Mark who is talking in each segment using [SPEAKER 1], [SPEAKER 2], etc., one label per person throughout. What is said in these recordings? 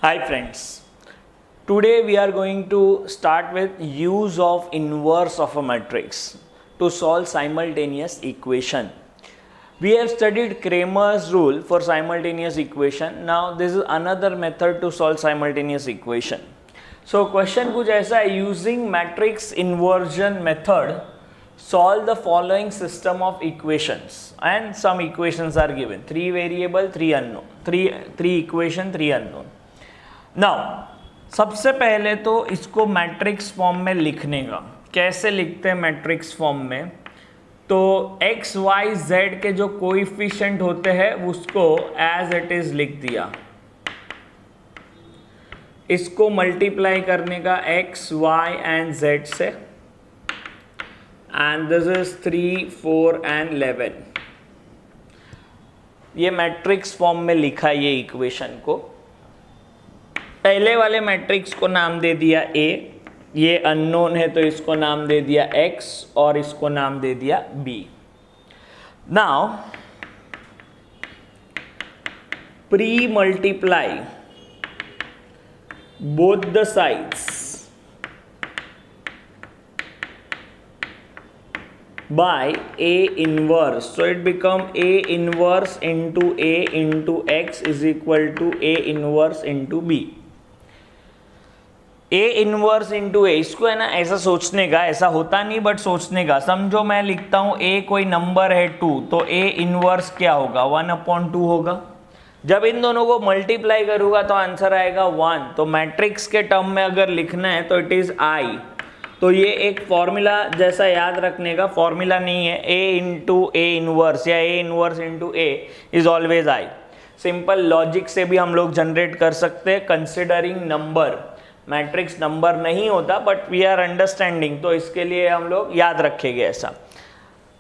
[SPEAKER 1] Hi friends, today we are going to start with use of inverse of a matrix to solve simultaneous equation. We have studied Cramer's rule for simultaneous equation. Now this is another method to solve simultaneous equation. So question कुछ ऐसा है, using matrix inversion method solve the following system of equations and some equations are given, 3 variable 3 unknown, 3 equation 3 unknown. Now सबसे पहले तो इसको matrix form में लिखने का कैसे लिखते हैं मैट्रिक्स फॉर्म में, तो एक्स वाई जेड के जो कोएफिशिएंट होते हैं उसको एज इट इज लिख दिया, इसको मल्टीप्लाई करने का एक्स वाई एंड जेड से, एंड दिस इज 3 4 एंड 11. ये मैट्रिक्स फॉर्म में लिखा ये इक्वेशन को. पहले वाले मैट्रिक्स को नाम दे दिया ए, ये अननोन है तो इसको नाम दे दिया एक्स और इसको नाम दे दिया B. Now pre multiply both the sides by A inverse, so it become A inverse into A into X is equal to A inverse into B. A inverse into A, इसको है ना ऐसा सोचने का, ऐसा होता नहीं बट सोचने का. समझो मैं लिखता हूँ A कोई नंबर है 2, तो A इनवर्स क्या होगा 1/2 होगा. जब इन दोनों को मल्टीप्लाई करूँगा तो आंसर आएगा 1. तो मैट्रिक्स के टर्म में अगर लिखना है तो इट इज़ I. तो ये एक फॉर्मूला जैसा याद रखने का फॉर्मूला नहीं है, A इंटू ए इनवर्स या A inverse into A is always I. Simple logic से भी हम लोग जनरेट कर सकते हैं कंसिडरिंग नंबर. मैट्रिक्स नंबर नहीं होता बट वी आर अंडरस्टैंडिंग, तो इसके लिए हम लोग याद रखेंगे ऐसा.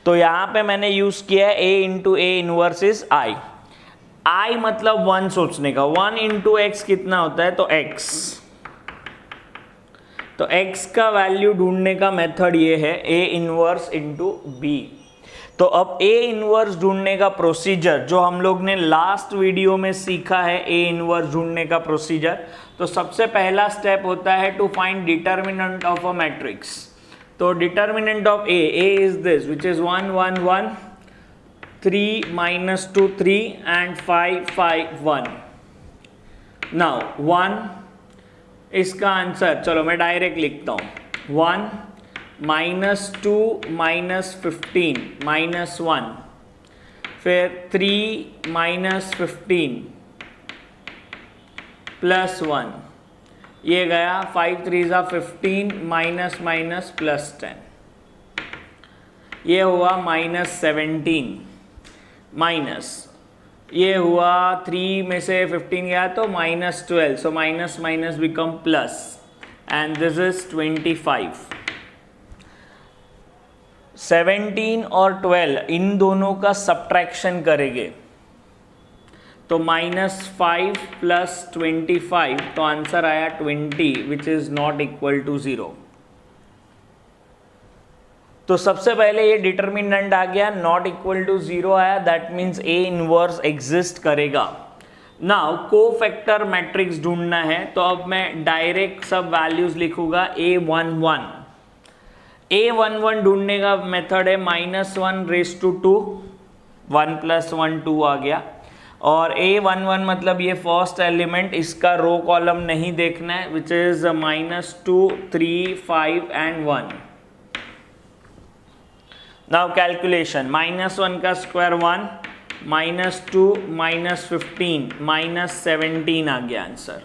[SPEAKER 1] तो यहाँ पे मैंने यूज किया है A into A inverse is I मतलब 1 सोचने का. 1 इंटू एक्स कितना होता है, तो x. तो x का वैल्यू ढूंढने का मेथड ये है A इनवर्स इंटू बी. तो अब A इनवर्स ढूंढने का प्रोसीजर जो हम लोग ने लास्ट वीडियो में सीखा है, A इनवर्स ढूंढने का प्रोसीजर. तो सबसे पहला स्टेप होता है to find determinant of a matrix. तो determinant of A is this which is 1 1 1, 3 -2 3 and 5 5 1. Now 1 इसका आंसर, चलो मैं डायरेक्ट लिखता हूँ. 1 -2 -15 -1, फिर 3 -15 +1, ये गया 5 3 15 माइनस +10, ये हुआ -17 माइनस, ये हुआ 3 में से 15 गया तो -12, so minus minus become plus and this is 25. 17 और 12 इन दोनों का सब्ट्रैक्शन करेंगे तो -5 + 25, तो आंसर आया 20 which is not equal to 0. तो सबसे पहले ये डिटर्मिनेंट आ गया, नॉट इक्वल टू 0 आया, that means A inverse exist करेगा. नाउ कोफैक्टर मैट्रिक्स ढूंढना है, तो अब मैं डायरेक्ट सब वैल्यूज लिखूंगा. A11 ढूंढने का मेथड है -1/2, 1 + 1 2 आ गया. और A11 मतलब ये फर्स्ट एलिमेंट, इसका रो कॉलम नहीं देखना है which is -2 3 5 and 1. Now calculation, -1 का स्क्वायर 1, -2 -15 -17 आ गया आंसर.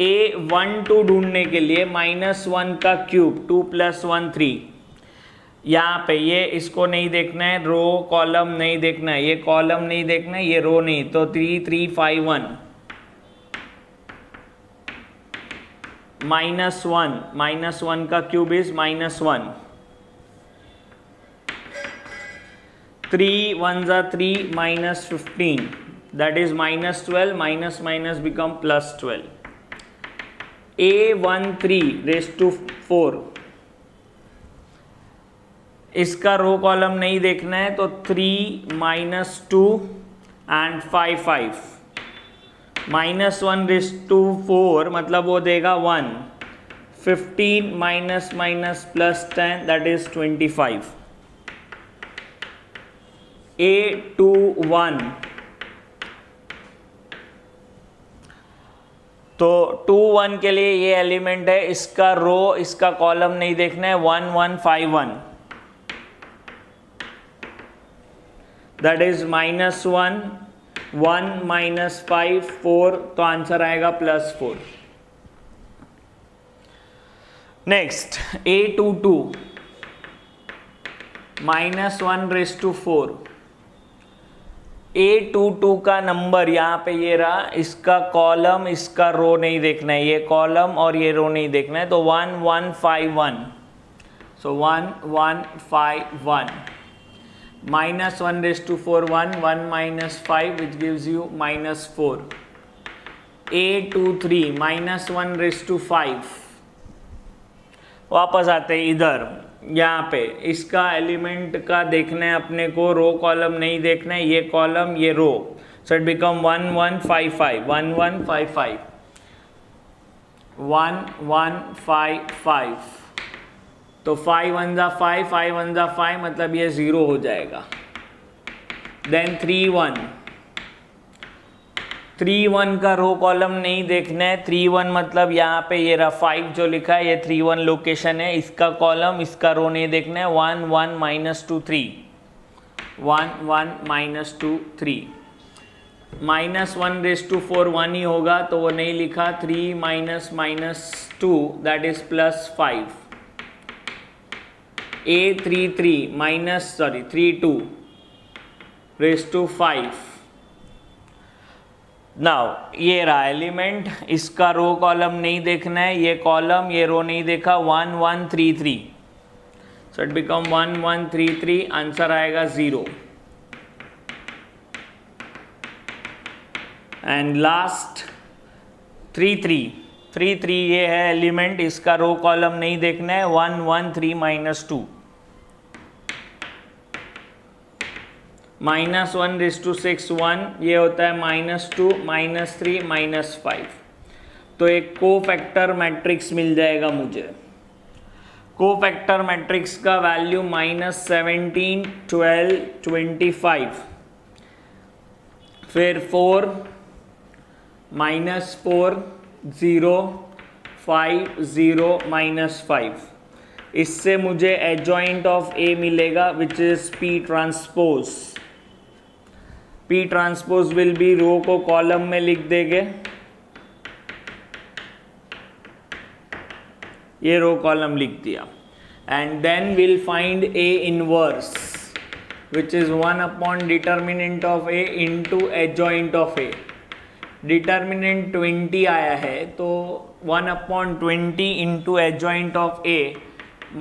[SPEAKER 1] A12 ढूंढने के लिए -1 का क्यूब 2 + 1 3. यहाँ पे ये इसको नहीं देखना है, रो कॉलम नहीं देखना है, ये कॉलम नहीं देखना है, ये रो नहीं, तो 3 3 5 1 -1 का cube is -1. 3 1 3 -15, that is -12, minus become +12. A13⁴, इसका रो कॉलम नहीं देखना है तो 3 -2 एंड 5 5 -1/4 मतलब वो देगा 1. 15 minus minus plus 10 that is 25. A21 तो 2 1 के लिए ये एलिमेंट है, इसका रो इसका कॉलम नहीं देखना है. 1 1 5 1 दैट इज -1 1 -5 4 तो आंसर आएगा +4. Next A22 -1/4. A22 का नंबर यहाँ पे ये रहा, इसका कॉलम इसका रो नहीं देखना है, ये कॉलम और ये रो नहीं देखना है. तो 1 1 5 1 सो 1 1 5 1 -1/4 1 1 -5 which gives you -4. A23 -1/5. वापस आते हैं इधर, यहाँ पे इसका एलिमेंट का देखना है अपने को, रो कॉलम नहीं देखना है, ये कॉलम ये रो. So it become 1 1 5 5 1 1 5 5 1 1 5 5. तो 5 1 जा 5 5 1 जा 5 मतलब ये 0 हो जाएगा. देन 3 1 3 1 का रो कॉलम नहीं देखना है. 3 1 मतलब यहाँ पे ये रहा 5 जो लिखा है, ये 3 1 लोकेशन है, इसका कॉलम इसका रो नहीं देखना है. 1 1 -2 3 1 1 -2 3 -1/4 1 ही होगा तो वो नहीं लिखा. 3 -2 दैट इज +5. A33 32/5. नाउ ये रहा एलिमेंट, इसका रो कॉलम नहीं देखना है, ये कॉलम ये रो नहीं देखा. 1 1 3 3 सो इट बिकम 1 1 3 3. आंसर आएगा 0. एंड लास्ट 3 3 3 3 ये है एलिमेंट, इसका रो कॉलम नहीं देखना है. 1 1 3 -2 -1/6 1 ये होता है -2 -3 -5. तो एक कोफैक्टर मैट्रिक्स मिल जाएगा मुझे. कोफैक्टर मैट्रिक्स का वैल्यू -17 12 25 फिर 4 -4 0 5 0 -5. इससे मुझे एडजॉइंट ऑफ A मिलेगा which is P transpose. P transpose will be, row को कॉलम में लिख देंगे, ये रो कॉलम लिख दिया. And then will find A inverse which is 1 determinant of A into adjoint of A. Determinant 20 आया है तो 1/20 इंटू एडजॉइंट ऑफ A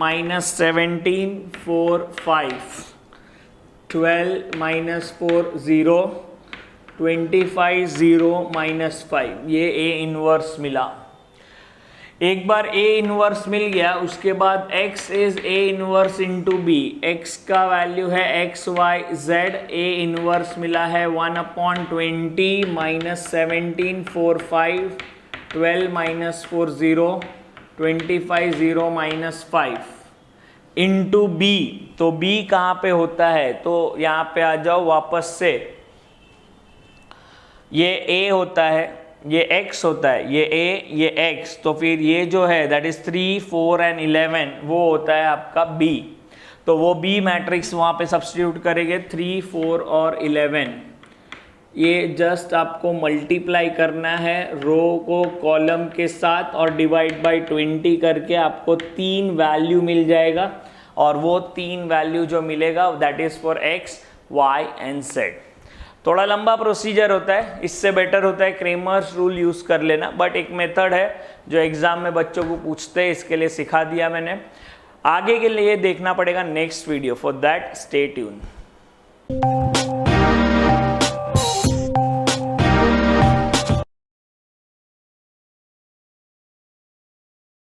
[SPEAKER 1] -17 4 5 12 -4 0 25 0 -5. ये A इनवर्स मिला. एक बार A इनवर्स मिल गया उसके बाद X is A inverse into B. X का वैल्यू है X Y Z. A inverse मिला है 1/20 -17 4 5 12 -4 0 25 0 -5 इंटू B. तो B कहाँ पे होता है, तो यहाँ पे आ जाओ वापस से. ये A होता है, ये X होता है, ये A ये X. तो फिर ये जो है दैट इज 3 4 एंड 11 वो होता है आपका B. तो वो B मैट्रिक्स वहाँ पे सब्स्टिट्यूट करेंगे 3 4 और 11. ये जस्ट आपको मल्टीप्लाई करना है रो को कॉलम के साथ और डिवाइड बाय 20 करके आपको 3 वैल्यू मिल जाएगा. और वो 3 वैल्यू जो मिलेगा that is for X Y and Z. थोड़ा लंबा प्रोसीजर होता है, इससे बेटर होता है क्रेमर्स रूल यूज़ कर लेना. बट एक मेथड है जो एग्जाम में बच्चों को पूछते हैं, इसके लिए सिखा दिया मैंने. आगे के लिए देखना पड़ेगा next video. For that stay tune.